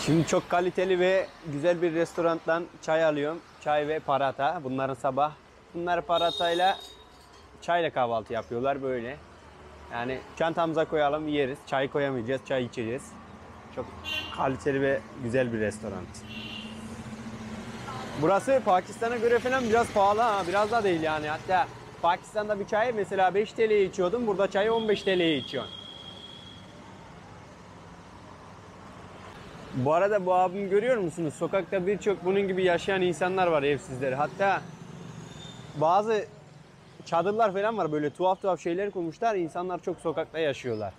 Şimdi çok kaliteli ve güzel bir restorandan çay alıyorum. Çay ve parata. Bunların sabah. Bunlar paratayla çayla kahvaltı yapıyorlar böyle. Yani çantamıza koyalım yeriz. Çay koyamayacağız, çay içeceğiz. Çok kaliteli ve güzel bir restoran. Burası Pakistan'a göre falan biraz pahalı ha. Biraz da değil yani. Hatta Pakistan'da bir çay mesela 5 TL'ye içiyordum. Burada çayı 15 TL'ye içiyorsun. Bu arada bu abimi görüyor musunuz? Sokakta birçok bunun gibi yaşayan insanlar var, evsizleri. Hatta bazı çadırlar falan var, böyle tuhaf tuhaf şeyler kurmuşlar. İnsanlar çok sokakta yaşıyorlar.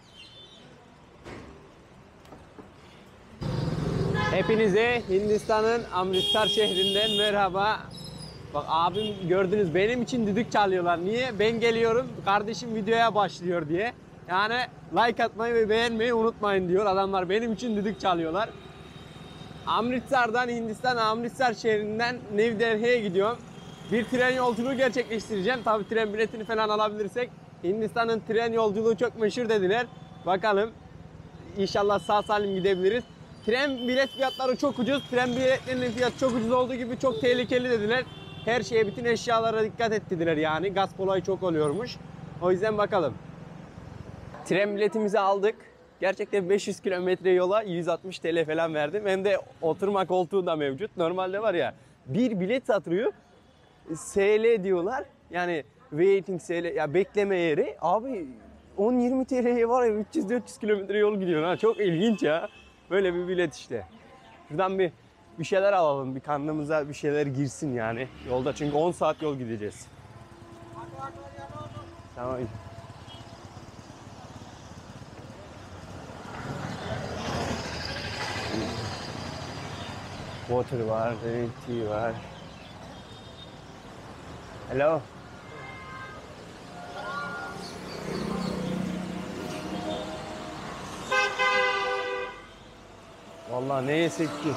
Hepinize Hindistan'ın Amritsar şehrinden merhaba. Bak abim gördünüz, benim için düdük çalıyorlar. Niye? Ben geliyorum, kardeşim videoya başlıyor diye. Yani like atmayı ve beğenmeyi unutmayın diyor. Adamlar benim için düdük çalıyorlar. Amritsar'dan, Hindistan Amritsar şehrinden New Delhi'ye gidiyorum. Bir tren yolculuğu gerçekleştireceğim. Tabii tren biletini falan alabilirsek. Hindistan'ın tren yolculuğu çok meşhur dediler. Bakalım. İnşallah sağ salim gidebiliriz. Tren bilet fiyatları çok ucuz. Tren biletlerinin fiyatı çok ucuz olduğu gibi çok tehlikeli dediler. Her şeye, bütün eşyalara dikkat et dediler yani. Gasp olayı çok oluyormuş. O yüzden bakalım. Tren biletimizi aldık. Gerçekten 500 kilometre yola 160 TL falan verdim. Hem de oturma koltuğu da mevcut. Normalde var ya, bir bilet satılıyor. SL diyorlar. Yani waiting SL, ya bekleme yeri. Abi 10-20 TL'ye var ya 300-400 kilometre yol gidiyor. Ha, çok ilginç ya. Böyle bir bilet işte. Şuradan bir şeyler alalım. Bir karnımıza bir şeyler girsin yani. Yolda, çünkü 10 saat yol gideceğiz. Tamam. Water var, tea var. Hello. Vallahi ne yesek ki?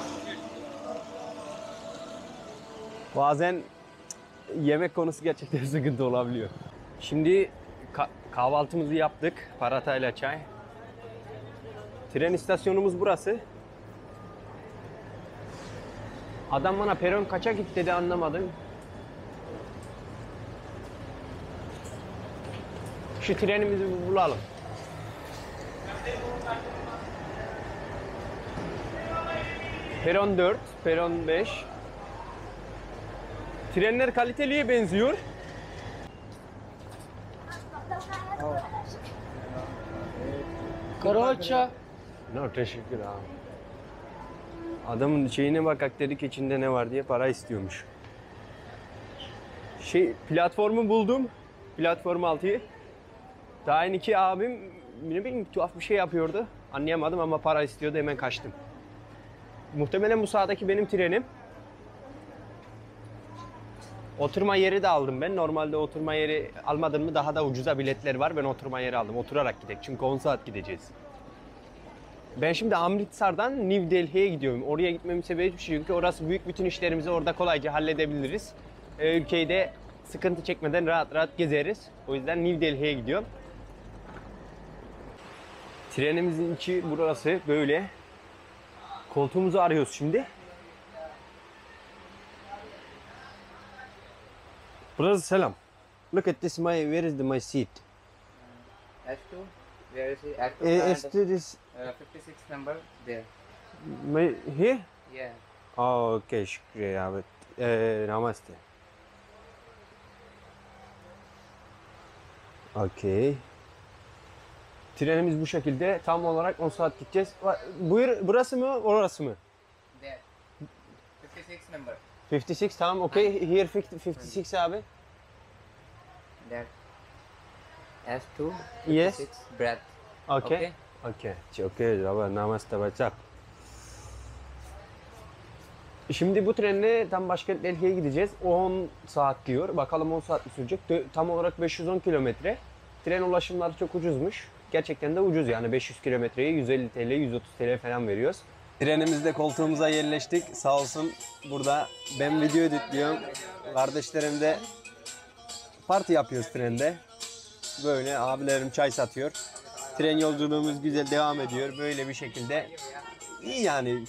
Bazen yemek konusu gerçekten sıkıntı olabiliyor. Şimdi kahvaltımızı yaptık. Paratayla çay. Tren istasyonumuz burası. Adam bana peron kaça git dedi, anlamadım. Şu trenimizi bir bulalım. Peron 4, peron 5. Trenler kaliteliye benziyor. Karaça. No, teşekkür abi. Adamın şeyine bak dedik, içinde ne var diye para istiyormuş. Platformu buldum. Platform 6'yı. Daha yeni iki abim ne bileyim tuhaf bir şey yapıyordu. Anlayamadım ama para istiyordu, hemen kaçtım. Muhtemelen bu sağdaki benim trenim. Oturma yeri de aldım ben. Normalde oturma yeri almadım mı daha da ucuza biletler var. Ben oturma yeri aldım. Oturarak gidelim. Çünkü 10 saat gideceğiz. Ben şimdi Amritsar'dan New Delhi'ye gidiyorum. Oraya gitmemin sebebi çünkü orası büyük, bütün işlerimizi orada kolayca halledebiliriz. Ülkeyi de sıkıntı çekmeden rahat rahat gezeriz. O yüzden New Delhi'ye gidiyorum. Trenimizin içi burası böyle. Koltuğumuzu arıyoruz şimdi. Burası selam. Look at this, where is my seat? S2, where is it? S2 this 56 number there. here? Yeah. Oh, okay, şükriye abi. Namaste. Okay. Trenimiz bu şekilde. Tam olarak 10 saat gideceğiz. Buyur, burası mı, orası mı? There. 56 number. 56, tamam, okay. Here 56 abi. That. S2, Yes. 56 breath. Okay. Okay. Okay, abi, namaste bacak. Şimdi bu trenle tam başkent Delhi'ye gideceğiz. 10 saat diyor. Bakalım 10 saat mi sürecek? Tam olarak 510 kilometre. Tren ulaşımları çok ucuzmuş. Gerçekten de ucuz yani, 500 kilometreye 150 TL, 130 TL falan veriyoruz. Trenimizde koltuğumuza yerleştik. Sağ olsun burada ben video editliyorum. Kardeşlerim de parti yapıyoruz trende. Böyle abilerim çay satıyor. Tren yolculuğumuz güzel devam ediyor. Böyle bir şekilde iyi yani.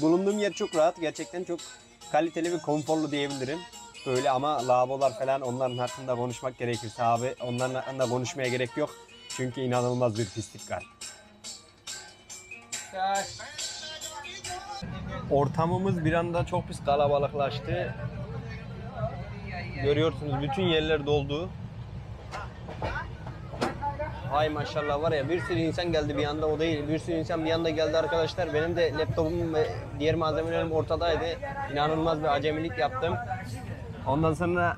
Bulunduğum yer çok rahat. Gerçekten çok kaliteli ve konforlu diyebilirim. Böyle ama lavabolar falan onların hakkında konuşmak gerekirse abi onların hakkında konuşmaya gerek yok. Çünkü inanılmaz bir pislik var. Ortamımız bir anda çok pis kalabalıklaştı. Görüyorsunuz bütün yerler doldu. Hay maşallah var ya bir sürü insan geldi bir anda o değil. Bir sürü insan bir anda geldi arkadaşlar. Benim de laptopum ve diğer malzemelerim ortadaydı. İnanılmaz bir acemilik yaptım. Ondan sonra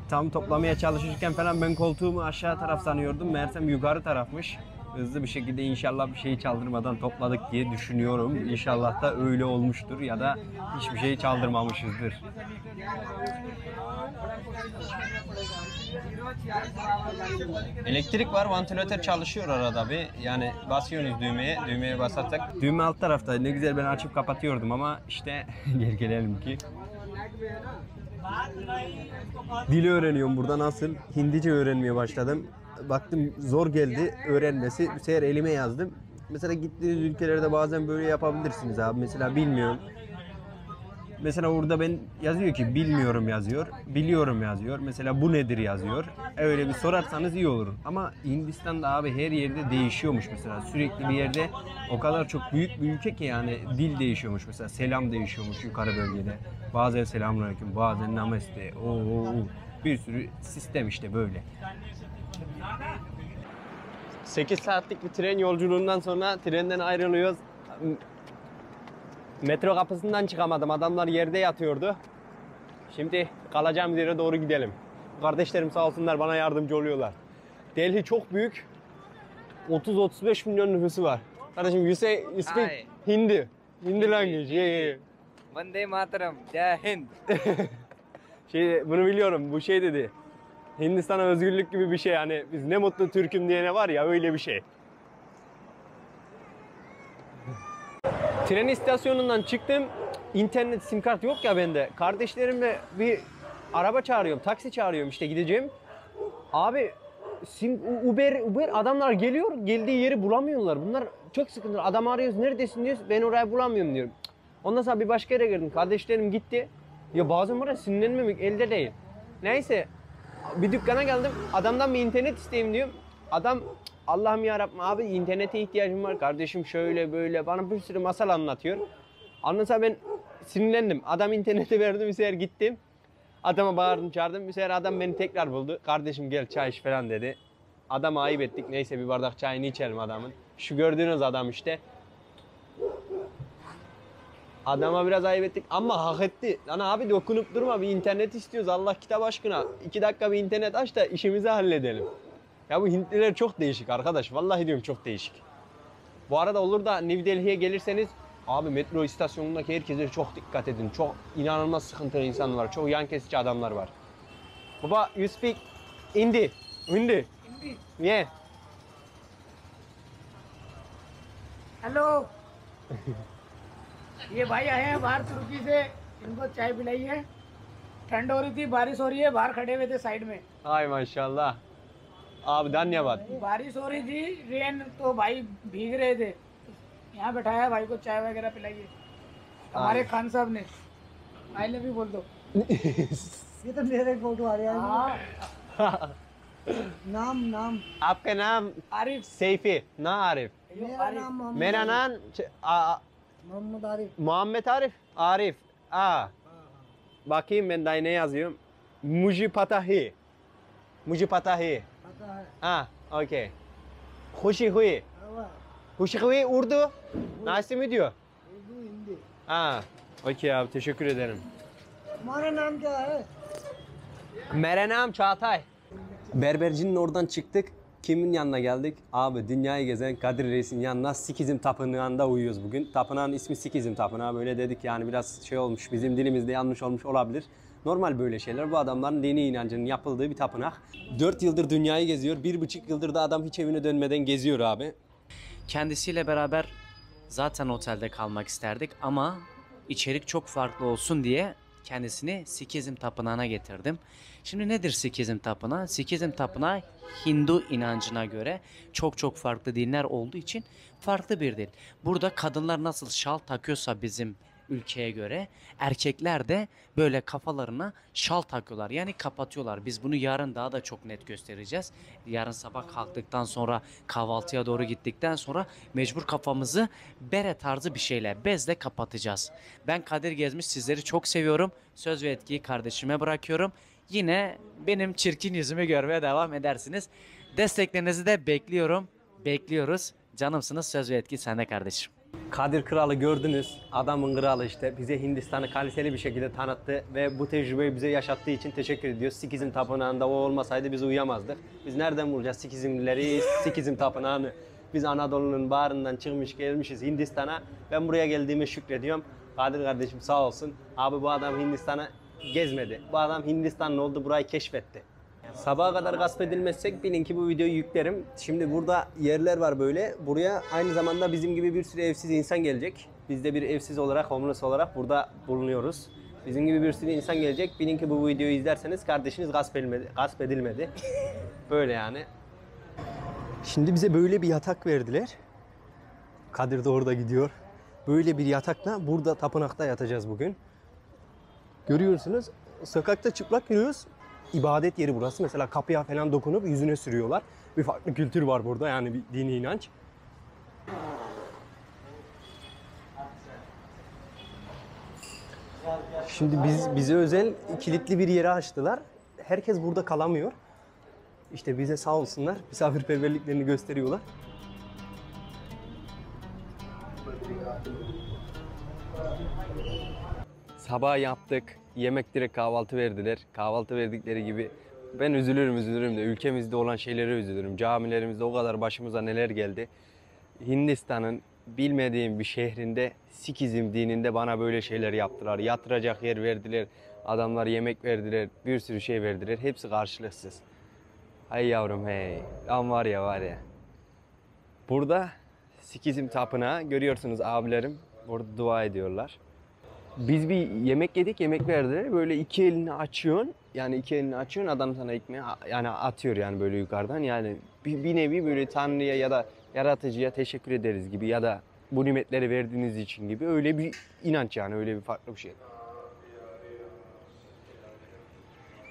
tam toplamaya çalışırken falan ben koltuğumu aşağı taraf sanıyordum. Meğersem yukarı tarafmış. Hızlı bir şekilde inşallah bir şeyi çaldırmadan topladık diye düşünüyorum. İnşallah da öyle olmuştur ya da hiçbir şeyi çaldırmamışızdır. Elektrik var, vantilatör çalışıyor arada bir. Yani basıyorsunuz düğmeye basarsak. Düğme alt tarafta. Ne güzel ben açıp kapatıyordum ama işte gel gelelim ki. Dili öğreniyorum burada nasıl? Hindice öğrenmeye başladım. Baktım zor geldi öğrenmesi. Bu sefer elime yazdım. Mesela gittiğiniz ülkelerde bazen böyle yapabilirsiniz abi. Mesela bilmiyorum. Mesela orada ben yazıyor ki bilmiyorum yazıyor, biliyorum yazıyor. Mesela bu nedir yazıyor. Öyle bir sorarsanız iyi olur. Ama Hindistan'da abi her yerde değişiyormuş mesela. Sürekli bir yerde o kadar çok büyük bir ülke ki yani dil değişiyormuş mesela. Selam değişiyormuş yukarı bölgede. Bazen selamünaleyküm, bazen namaste. Bir sürü sistem işte böyle. 8 saatlik bir tren yolculuğundan sonra trenden ayrılıyoruz. Metro kapısından çıkamadım. Adamlar yerde yatıyordu. Şimdi kalacağımız yere doğru gidelim. Kardeşlerim sağ olsunlar bana yardımcı oluyorlar. Delhi çok büyük. 30-35 milyon nüfusu var. Kardeşim you speak Hi. Hindi. Hindi language. Yeah. Vande Mataram. Jai Hind. Bunu biliyorum. Bu şey dedi. Hindistan'a özgürlük gibi bir şey. Yani biz ne mutlu Türk'üm diyene var ya öyle bir şey. Tren istasyonundan çıktım. İnternet sim kart yok ya bende. Kardeşlerimle bir araba çağırıyorum, taksi çağırıyorum işte gideceğim. Abi Uber adamlar geliyor, geldiği yeri bulamıyorlar. Bunlar çok sıkıntı. Adam arıyoruz, neredesin diyoruz. Ben orayı bulamıyorum diyorum. Ondan sonra bir başka yere girdim. Kardeşlerim gitti. Ya bazen var ya sinirlenmemek elde değil. Neyse bir dükkana geldim. Adamdan bir internet isteyeyim diyorum. Adam Allah'ım yarabbim abi internete ihtiyacım var kardeşim şöyle böyle bana bir sürü masal anlatıyor. Anlatsa ben sinirlendim. Adam interneti verdi bir sefer gittim. Adama bağırdım çağırdım. Bir sefer adam beni tekrar buldu. Kardeşim gel çay iç falan dedi. Adama ayıp ettik. Neyse bir bardak çayını içelim adamın. Şu gördüğünüz adam işte. Adama biraz ayıp ettik ama hak etti. Lan abi dokunup durma bir internet istiyoruz Allah kitap aşkına. 2 dakika bir internet aç da işimizi halledelim. Ya bu Hintliler çok değişik arkadaş. Vallahi diyorum çok değişik. Bu arada olur da New Delhi'ye gelirseniz abi metro istasyonundaki herkese çok dikkat edin. Çok inanılmaz sıkıntılı insan var. Çok yan kesici adamlar var. Baba you speak Hindi. Hindi. Hindi Yeah. Hello ये भाई आए हैं बाहर तुर्की से इनको चाय पिलाइए ठंड हो रही थी बारिश हो रही है बाहर खड़े हुए थे साइड में Ay maşallah. Abi धन्यवाद. बारिश हो रही थी रेन तो भाई भीग रहे थे यहाँ बैठाया भाई को चाय वगैरह पिलाइए हमारे खान साहब ने आई लव यू बोल दो ये तो मेरे फोटो आ रहे हैं हाँ नाम नाम आपका नाम आरिफ Seyfi. Na Arif. मेरा नाम Mohammad Mera naam Mohammad Arif Muhammed Arif. Arif. Aa. Bakayım ben daha ne yazıyorum. Muji Patahi. Muji Patahi. पता है Ha, okay. Khushi hui. हवा, Khushi hui Urdu. Nasıl mı diyor? Urdu Hindi Ha. Okey abi teşekkür ederim. तुम्हारा नाम क्या है Merenam Çağatay. Berbercinin oradan çıktık. Kimin yanına geldik? Abi dünyayı gezen Kadir Reis'in yanına Sikizm Tapınağı'nda uyuyoruz bugün. Tapınağın ismi Sikizm Tapınağı. Böyle dedik yani biraz şey olmuş, bizim dilimizde yanlış olmuş olabilir. Normal böyle şeyler. Bu adamların dini inancının yapıldığı bir tapınak. 4 yıldır dünyayı geziyor. 1,5 yıldır da adam hiç evine dönmeden geziyor abi. Kendisiyle beraber zaten otelde kalmak isterdik ama içerik çok farklı olsun diye kendisini Sikizm tapınağına getirdim. Şimdi nedir Sikizm tapınağı? Sikizm tapınağı Hindu inancına göre çok farklı dinler olduğu için farklı bir din. Burada kadınlar nasıl şal takıyorsa bizim ülkeye göre erkekler de böyle kafalarına şal takıyorlar. Yani kapatıyorlar. Biz bunu yarın daha da çok net göstereceğiz. Yarın sabah kalktıktan sonra kahvaltıya doğru gittikten sonra mecbur kafamızı bere tarzı bir şeyle bezle kapatacağız. Ben Kadir Gezmiş, sizleri çok seviyorum. Söz ve etkiyi kardeşime bırakıyorum. Yine benim çirkin yüzümü görmeye devam edersiniz. Desteklerinizi de bekliyorum. Bekliyoruz. Canımsınız, söz ve etki sende kardeşim. Kadir Kral'ı gördünüz. Adamın kralı işte. Bize Hindistan'ı kaliteli bir şekilde tanıttı ve bu tecrübeyi bize yaşattığı için teşekkür ediyoruz. Sikizm Tapınağı'nda o olmasaydı biz uyuyamazdık. Biz nereden bulacağız Sikizmlileri, Sikizm Tapınağı'nı? Biz Anadolu'nun bağrından çıkmış gelmişiz Hindistan'a. Ben buraya geldiğime şükrediyorum. Kadir kardeşim sağ olsun. Abi bu adam Hindistan'ı gezmedi. Bu adam Hindistanlı oldu, burayı keşfetti. Sabaha kadar gasp edilmezsek bilin ki bu videoyu yüklerim. Şimdi burada yerler var böyle. Buraya aynı zamanda bizim gibi bir sürü evsiz insan gelecek. Biz de bir evsiz olarak, homeless olarak burada bulunuyoruz. Bizim gibi bir sürü insan gelecek. Bilin ki bu videoyu izlerseniz kardeşiniz gasp edilmedi. Böyle yani. Şimdi bize böyle bir yatak verdiler. Kadir de orada gidiyor. Böyle bir yatakla burada tapınakta yatacağız bugün. Görüyorsunuz. Sokakta çıplak yürüyoruz. İbadet yeri burası. Mesela kapıya falan dokunup yüzüne sürüyorlar. Bir farklı kültür var burada, yani bir dini inanç. Şimdi bize özel kilitli bir yere açtılar. Herkes burada kalamıyor. İşte bize sağ olsunlar misafirperverliklerini gösteriyorlar. Sabah yaptık. Yemek direkt kahvaltı verdiler. Kahvaltı verdikleri gibi ben üzülürüm de ülkemizde olan şeylere üzülürüm. Camilerimizde o kadar başımıza neler geldi. Hindistan'ın bilmediğim bir şehrinde Sikizm dininde bana böyle şeyler yaptılar. Yatıracak yer verdiler. Adamlar yemek verdiler. Bir sürü şey verdiler. Hepsi karşılıksız. Hay yavrum hey. Lan var ya. Burada Sikizm tapınağı görüyorsunuz, abilerim burada dua ediyorlar. Biz bir yemek yedik, yemek verdiler. Böyle iki elini açıyorsun. Yani iki elini açıyorsun, adam sana ekmeği yani atıyor yani böyle yukarıdan. Yani bir nevi böyle Tanrı'ya ya da yaratıcıya teşekkür ederiz gibi ya da bu nimetleri verdiğiniz için gibi, öyle bir inanç yani, öyle bir farklı bir şey.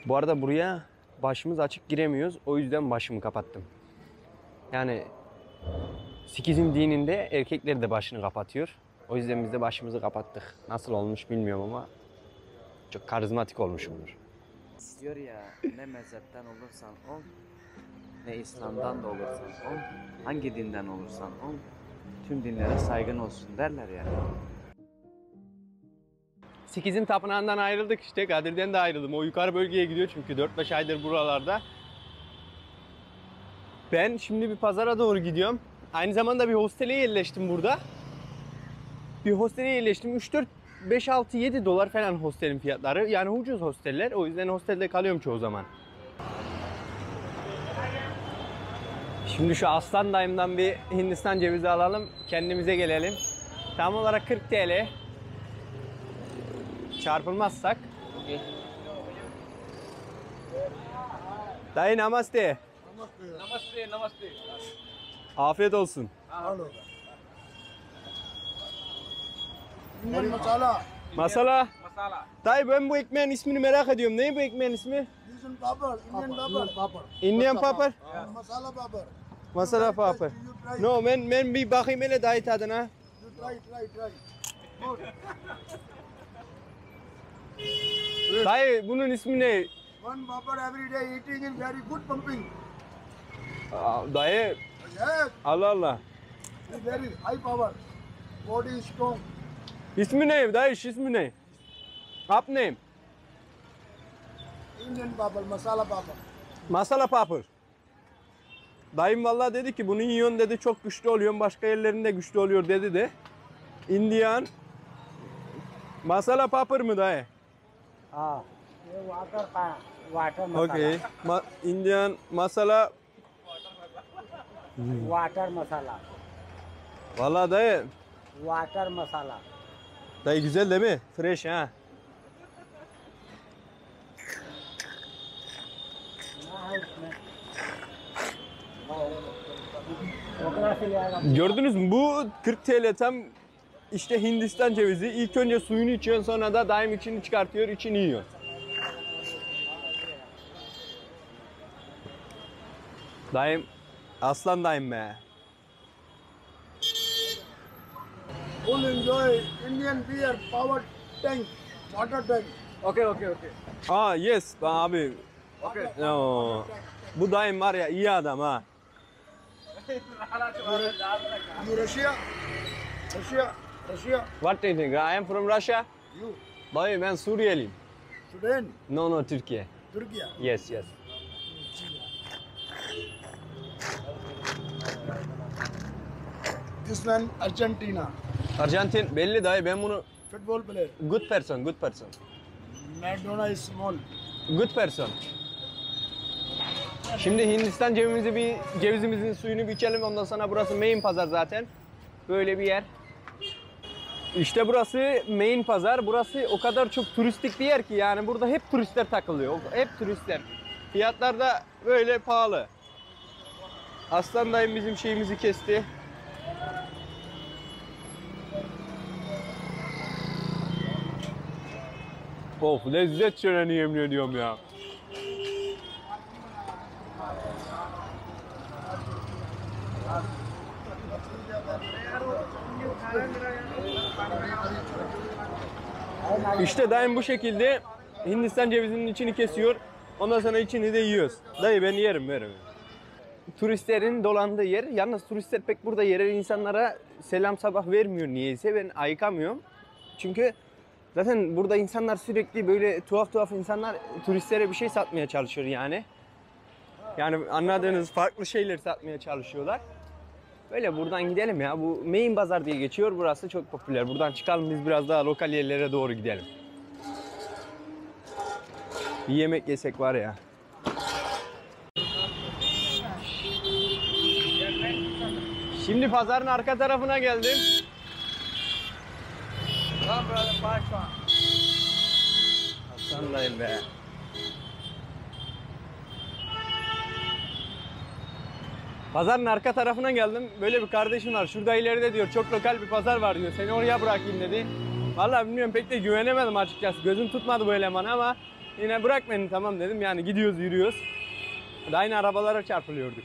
Bu arada buraya başımız açık giremiyoruz. O yüzden başımı kapattım. Yani Sikizm dininde erkekler de başını kapatıyor. O yüzden biz de başımızı kapattık. Nasıl olmuş bilmiyorum ama çok karizmatik olmuşumdur. Diyor ya, ne mezhepten olursan ol, ne İslam'dan da olursan ol, hangi dinden olursan ol, tüm dinlere saygın olsun derler ya. Sikizm tapınağından ayrıldık işte. Kadir'den de ayrıldım. O yukarı bölgeye gidiyor çünkü 4-5 aydır buralarda. Ben şimdi bir pazara doğru gidiyorum. Aynı zamanda bir hostele yerleştim burada. Bir hostele yerleştim. 3-4, 5-6-7 dolar falan hostelin fiyatları. Yani ucuz hosteller. O yüzden hostelde kalıyorum çoğu zaman. Şimdi şu Aslan Dayım'dan bir Hindistan cevizi alalım. Kendimize gelelim. Tam olarak 40 TL. Çarpılmazsak. Dayı namaste. Namaste. Afiyet olsun. Indian masala Masala. Masala. Dayı ben bu ekmeğin ismini merak ediyorum. Ne bu ekmeğin ismi? Indian papad Indian papad Indian papır. Masala papad Masala papır. No, ben bir bakayım hele dayı tadına. you try Dayı bunun ismi ne? one papad every day eating is very good pumping Dayı yes Allah Allah. it's very high power body is strong İsmi ne dayı? İsmi ne? Up name? Indian papad masala papad Masala papır. Dayım vallahi dedi ki bunu yiyorsun dedi, çok güçlü oluyor. Başka yerlerinde güçlü oluyor dedi de. Indian masala papır mı dayı? हाँ ये वाटर मसाला Okay. Indian masala. Water masala Vallahi dayı. Water masala Dayı güzel değil mi? Fresh ha. Gördünüz mü? Bu 40 TL tam işte Hindistan cevizi. İlk önce suyunu içiyor, sonra da daim içini çıkartıyor, içini yiyor. Daim, aslan daim be. Full enjoy Indian beer, power tank, water tank. Okay, okay, okay. Aa yes abi. Okay. Oo. Bu daim var ya iyi adam ha. You Russia? Russia? Russia? What do you think? I am from Russia. You? Dayı ben Suriyeliyim. Sudan? No Türkiye. Turkey? Yes. This one Argentina. Arjantin belli dayı ben bunu Football player. good person. Maradona is small. Good person. Şimdi Hindistan cevizimizin suyunu bir içelim, ondan sonra burası main pazar zaten. Böyle bir yer. İşte burası main pazar. Burası o kadar çok turistik bir yer ki yani burada hep turistler takılıyor. Hep turistler. Fiyatlar da böyle pahalı. Aslan dayım bizim şeyimizi kesti. Of lezzet şöleni yemin ediyorum ya. İşte dayım bu şekilde Hindistan cevizinin içini kesiyor. Ondan sonra içini de yiyoruz. Dayı ben yerim. Turistlerin dolandığı yer. Yalnız turistler pek burada yerel insanlara selam sabah vermiyor niyeyse. Ben ayıkamıyorum. Çünkü zaten burada insanlar sürekli böyle tuhaf insanlar turistlere bir şey satmaya çalışıyor yani. Yani anladığınız farklı şeyler satmaya çalışıyorlar. Böyle buradan gidelim ya. Bu main pazar diye geçiyor. Burası çok popüler. Buradan çıkalım biz biraz daha lokal yerlere doğru gidelim. Bir yemek yesek var ya. Şimdi pazarın arka tarafına geldim. Come, brother, back one. Aslan dayım be. Pazarın arka tarafına geldim. Böyle bir kardeşim var. Şurada ileride diyor. Çok lokal bir pazar var diyor. Seni oraya bırakayım dedi. Vallahi bilmiyorum pek de güvenemedim açıkçası. Gözüm tutmadı bu eleman ama yine bırak beni tamam dedim. Yani gidiyoruz yürüyoruz. Aynı arabalara çarpılıyorduk.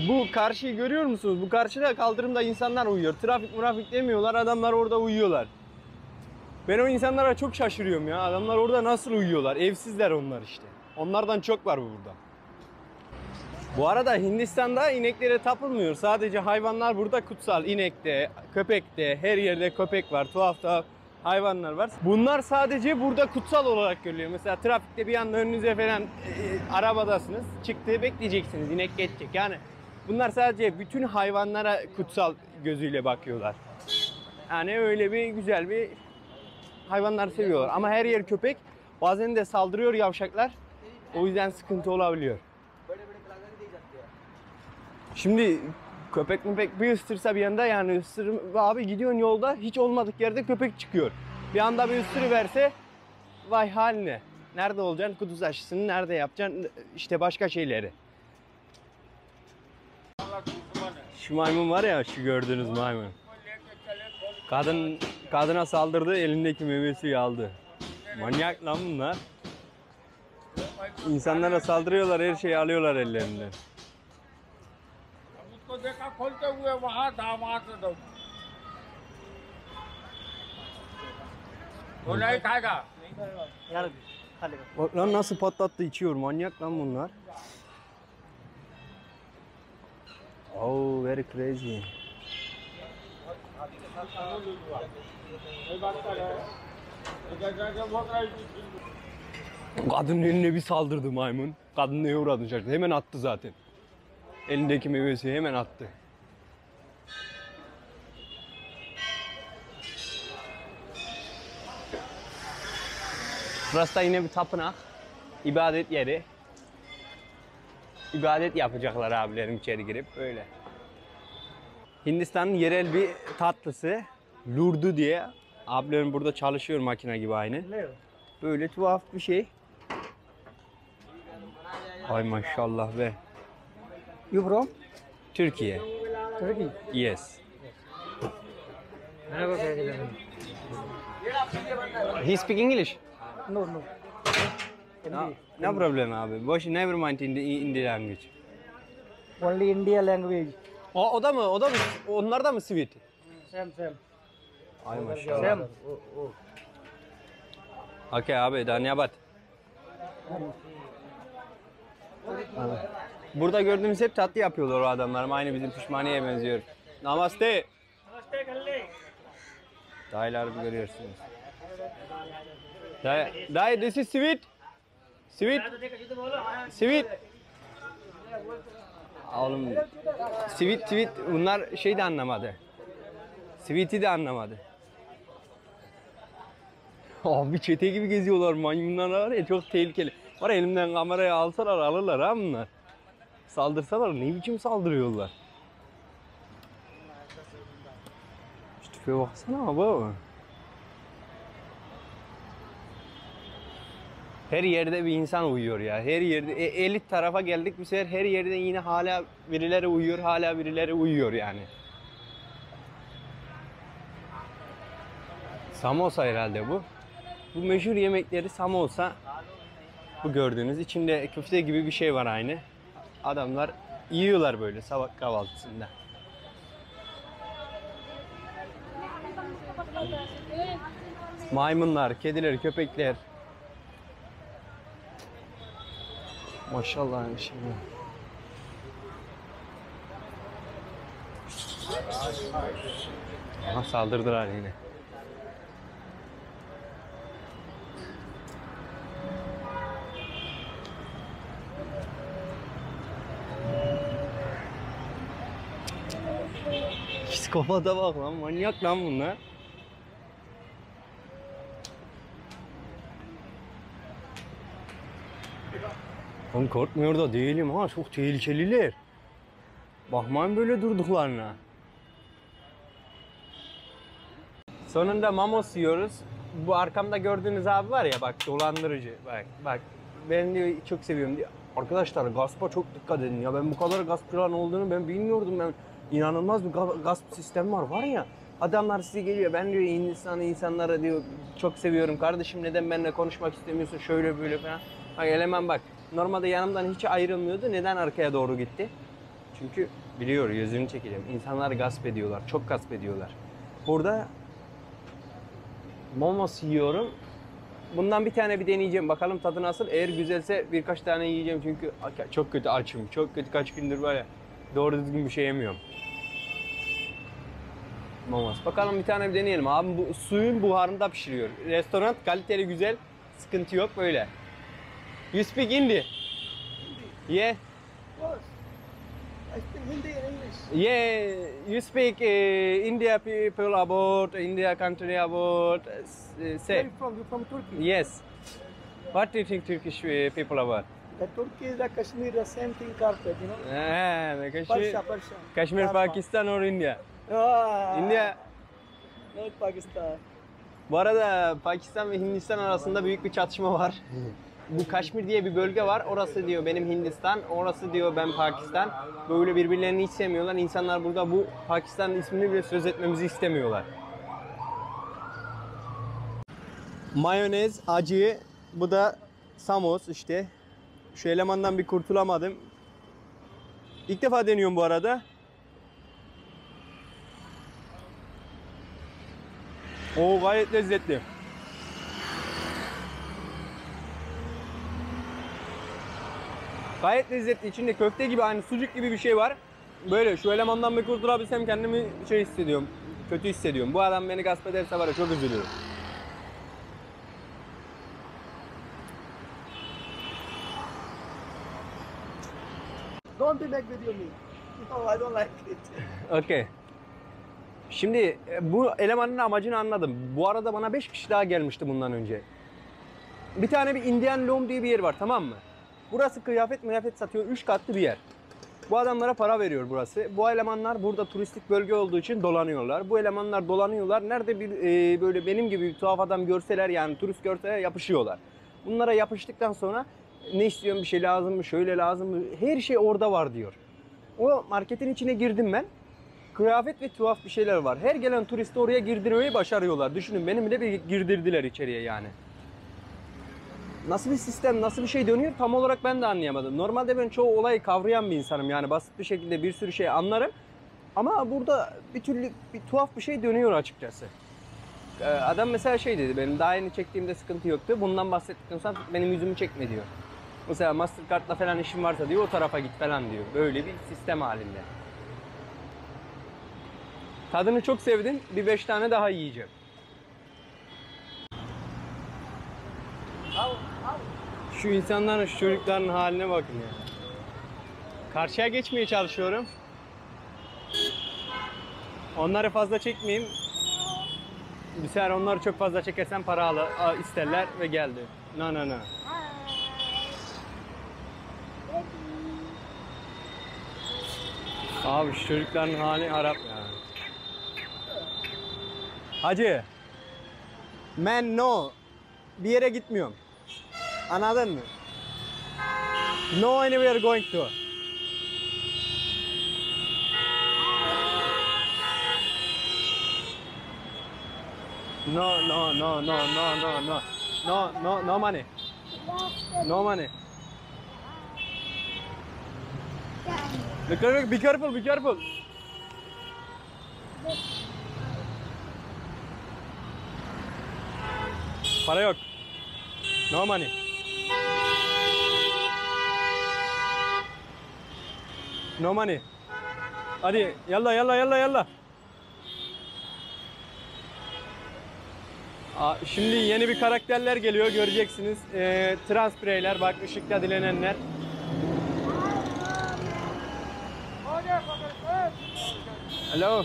Bu karşıyı görüyor musunuz? Bu karşıda kaldırımda insanlar uyuyor. Trafik demiyorlar. Adamlar orada uyuyorlar. Ben o insanlara çok şaşırıyorum ya. Adamlar orada nasıl uyuyorlar? Evsizler onlar işte. Onlardan çok var burada. Bu arada Hindistan'da ineklere tapılmıyor. Sadece hayvanlar burada kutsal. İnekte, köpekte, her yerde köpek var. Tuhaf hayvanlar var. Bunlar sadece burada kutsal olarak görülüyor. Mesela trafikte bir anda önünüze falan arabadasınız. Çıktı bekleyeceksiniz. İnek geçecek. Yani bunlar sadece bütün hayvanlara kutsal gözüyle bakıyorlar. Yani öyle bir güzel bir hayvanları seviyorlar. Ama her yer köpek. Bazen de saldırıyor yavşaklar. O yüzden sıkıntı olabiliyor. Şimdi köpek bir ısırsa bir anda yani abi gidiyorsun yolda hiç olmadık yerde köpek çıkıyor. Bir anda bir ısırıverse vay haline. Nerede olacaksın? Kuduz aşısını nerede yapacaksın? İşte başka şeyleri. Şu maymun var ya şu gördüğünüz maymun. Kadına saldırdı elindeki meyvesi aldı. Manyak lan bunlar. İnsanlara saldırıyorlar her şeyi alıyorlar ellerinden. उसको देखा खोलते हुए वहाँ था वहाँ से दो वो नहीं खाएगा Bak lan nasıl patlattı içiyor manyak lan bunlar. Oh very crazy. Kadının eline bir saldırdı maymun. Kadın neye uğradı şaşırdı. Hemen attı zaten. Elindeki meyvesi hemen attı. Burası da yine bir tapınak. İbadet yeri. İbadet yapacaklar abilerim içeri girip öyle. Hindistan'ın yerel bir tatlısı. Lurdu diye. Abilerim burada çalışıyor makine gibi aynı. Böyle tuhaf bir şey. Ay maşallah be. You bro? Türkiye. Turkey. Yes. मेरे को क्या कहते हैं? He speak English? No, no. No, no problem abi. Boş, never mind in the language. Only India language. O da mı? O da mı? Onlar da mı sweet? Same, same. Ay maşallah. Same. Okey abi, धन्यवाद. Burada gördüğümüz hep tatlı yapıyorlar o adamlar. Aynı bizim pişmaniye benziyor. Namaste. Namaste Kalle. Dayılar görüyorsunuz. Dayı, this is sweet. Sweet. Sweet. Oğlum, sweet. Bunlar şey de anlamadı. Sweet'i de anlamadı. Abi çete gibi geziyorlar, maymunlar var ya, çok tehlikeli. Var ya, elimden kamerayı alsalar alırlar ha bunlar. Saldırsalar ne biçim saldırıyorlar. Şu tüfeğe baksana abi. Her yerde bir insan uyuyor ya. Her yerde elit tarafa geldik bir sefer, her yerde yine hala birileri uyuyor, hala birileri uyuyor yani. Samosa herhalde bu. Bu meşhur yemekleri samosa. Bu gördüğünüz içinde köfte gibi bir şey var aynı. Adamlar yiyorlar böyle sabah kahvaltısında. Maymunlar, kediler, köpekler. Maşallah yani şimdi. Aha, saldırdılar yine. Psikopata bak lan, manyak lan bunlar. Ben korkmuyor da değilim ha, çok tehlikeliler. Bakmayın böyle durduklarına. Sonunda mamos yiyoruz. Bu arkamda gördüğünüz abi var ya, bak dolandırıcı. Bak ben diyor çok seviyorum diyor. Arkadaşlar gaspa çok dikkat edin ya, ben bu kadar gaspçıların olduğunu ben bilmiyordum. Ben inanılmaz bir gasp sistemi var ya. Adamlar size geliyor, ben diyor Hindistan'ı, insanları diyor çok seviyorum kardeşim, neden benimle konuşmak istemiyorsun, şöyle böyle falan. Bak eleman bak, normalde yanımdan hiç ayrılmıyordu, neden arkaya doğru gitti? Çünkü biliyor, yüzünü çekeceğim. İnsanlar gasp ediyorlar, çok gasp ediyorlar. Burada momos yiyorum. Bundan bir tane bir deneyeceğim, bakalım tadı nasıl. Eğer güzelse birkaç tane yiyeceğim çünkü çok kötü açım, çok kötü, kaç gündür var ya, doğru düzgün bir şey yemiyorum. Momos. Bakalım bir tane bir deneyelim. Abi bu suyun buharında pişiriyor. Restoran kaliteli, güzel, sıkıntı yok böyle. You speak Hindi? Yeah. I speak Hindi and English. Yeah, you speak India people about India country about Where say are you from? You're from Turkey. yes. What do you think Turkish people about? The Turkey is the Kashmir, the same thing carpet, you know. Kashmir, Persia. Kashmir, Karma. Pakistan or India? Ah, India. Not Pakistan. Bu arada Pakistan ve Hindistan arasında büyük bir çatışma var. Bu Kaşmir diye bir bölge var. Orası diyor benim Hindistan, orası diyor ben Pakistan. Böyle birbirlerini hiç sevmiyorlar. İnsanlar burada bu Pakistan ismini bile söz etmemizi istemiyorlar. Mayonez, acı, bu da samos işte. Şu elemandan bir kurtulamadım. İlk defa deniyorum bu arada. Oo, gayet lezzetli. Gayet lezzetli. İçinde köfte gibi, aynı sucuk gibi bir şey var. Böyle şu elemandan bir kurtulabilsem kendimi şey hissediyorum. Kötü hissediyorum. Bu adam beni gasp ederse var ya, çok üzülüyorum. Don't be back with me. No, I don't like it. Okay. Şimdi bu elemanın amacını anladım. Bu arada bana 5 kişi daha gelmişti bundan önce. Bir tane bir Indian Loom diye bir yer var, tamam mı? Burası kıyafet satıyor. 3 katlı bir yer. Bu adamlara para veriyor burası. Bu elemanlar burada turistik bölge olduğu için dolanıyorlar. Bu elemanlar dolanıyorlar. Nerede bir böyle benim gibi bir tuhaf adam görseler, yani turist görseler yapışıyorlar. Bunlara yapıştıktan sonra ne istiyorsun, bir şey lazım mı, şöyle lazım mı? Her şey orada var diyor. O marketin içine girdim ben. Kıyafet ve tuhaf bir şeyler var. Her gelen turisti oraya girdirmeyi başarıyorlar. Düşünün benim bile bir girdirdiler içeriye yani. Nasıl bir sistem, nasıl bir şey dönüyor tam olarak ben de anlayamadım. Normalde ben çoğu olayı kavrayan bir insanım yani basit bir şekilde bir sürü şey anlarım. Ama burada bir türlü bir tuhaf bir şey dönüyor açıkçası. Adam mesela şey dedi, benim daha yeni çektiğimde sıkıntı yoktu. Bundan bahsettikten sonra benim yüzümü çekme diyor. Mesela Mastercard'la falan işin varsa diyor o tarafa git falan diyor. Böyle bir sistem halinde. Tadını çok sevdim. Bir 5 tane daha yiyeceğim. Şu insanların, şu çocukların haline bakın ya. Karşıya geçmeye çalışıyorum. Onları fazla çekmeyeyim. Bir sefer onları çok fazla çekersem para isterler ve geldi. No. Abi şu çocukların hali harap ya. Hacı. Man no. Bir yere gitmiyorum. Anladın mı? No anywhere going to. No money. No money. Be careful. Para yok. No money. No money. Hadi yalla. Şimdi yeni bir karakterler geliyor göreceksiniz. Trans bireyler bak ışıkta dilenenler. Hello.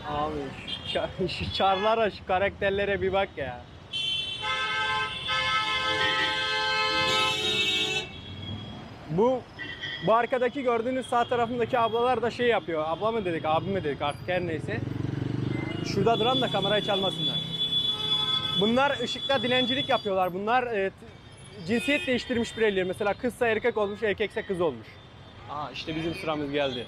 Abi şu çarlara, şu karakterlere bir bak ya. Bu arkadaki gördüğünüz sağ tarafındaki ablalar da şey yapıyor. Abla mı dedik, abi mi dedik artık her neyse. Şurada duran da kamerayı çalmasınlar. Bunlar ışıkta dilencilik yapıyorlar. Bunlar cinsiyet değiştirmiş bireyler. Mesela kızsa erkek olmuş, erkekse kız olmuş. İşte bizim sıramız geldi.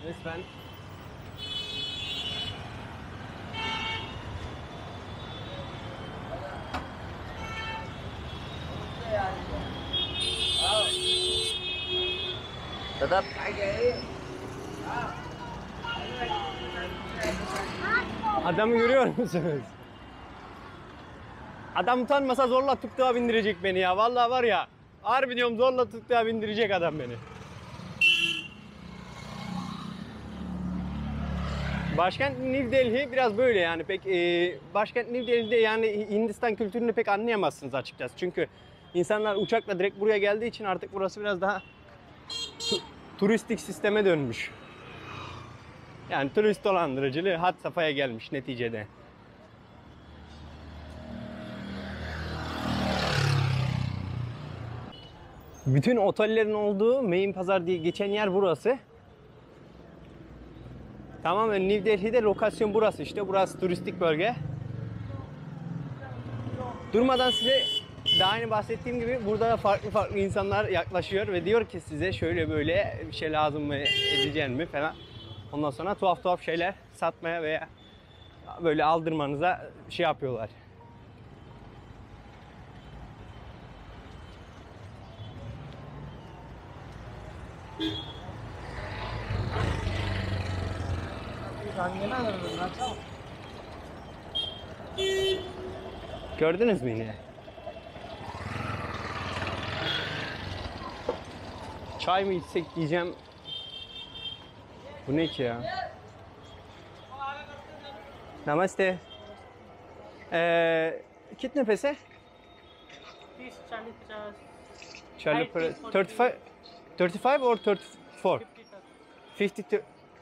Resmen. Tetap. Adamı görüyor musunuz? Adam utanmasa zorla tuktuğa bindirecek beni ya. Vallahi var ya. Harbi diyorum zorla tuktuğa bindirecek adam beni. Başkent New Delhi biraz böyle yani pek başkent New Delhi'de yani Hindistan kültürünü pek anlayamazsınız açıkçası. Çünkü insanlar uçakla direkt buraya geldiği için artık burası biraz daha turistik sisteme dönmüş. Yani turist dolandırıcılığı had safhaya gelmiş neticede. Bütün otellerin olduğu Main Pazar diye geçen yer burası. Tamamen New Delhi'de lokasyon burası işte. Burası turistik bölge. Durmadan size daha yeni bahsettiğim gibi burada da farklı insanlar yaklaşıyor ve diyor ki size şöyle böyle bir şey lazım mı, edeceğim mi falan. Ondan sonra tuhaf şeyler satmaya veya böyle aldırmanıza şey yapıyorlar. Gördünüz mü yine? Çay mı içsek diyeceğim. Bu ne ki ya? Namaste. Kitne पैसे? 30, 40, 50. 35 or 34? 50 to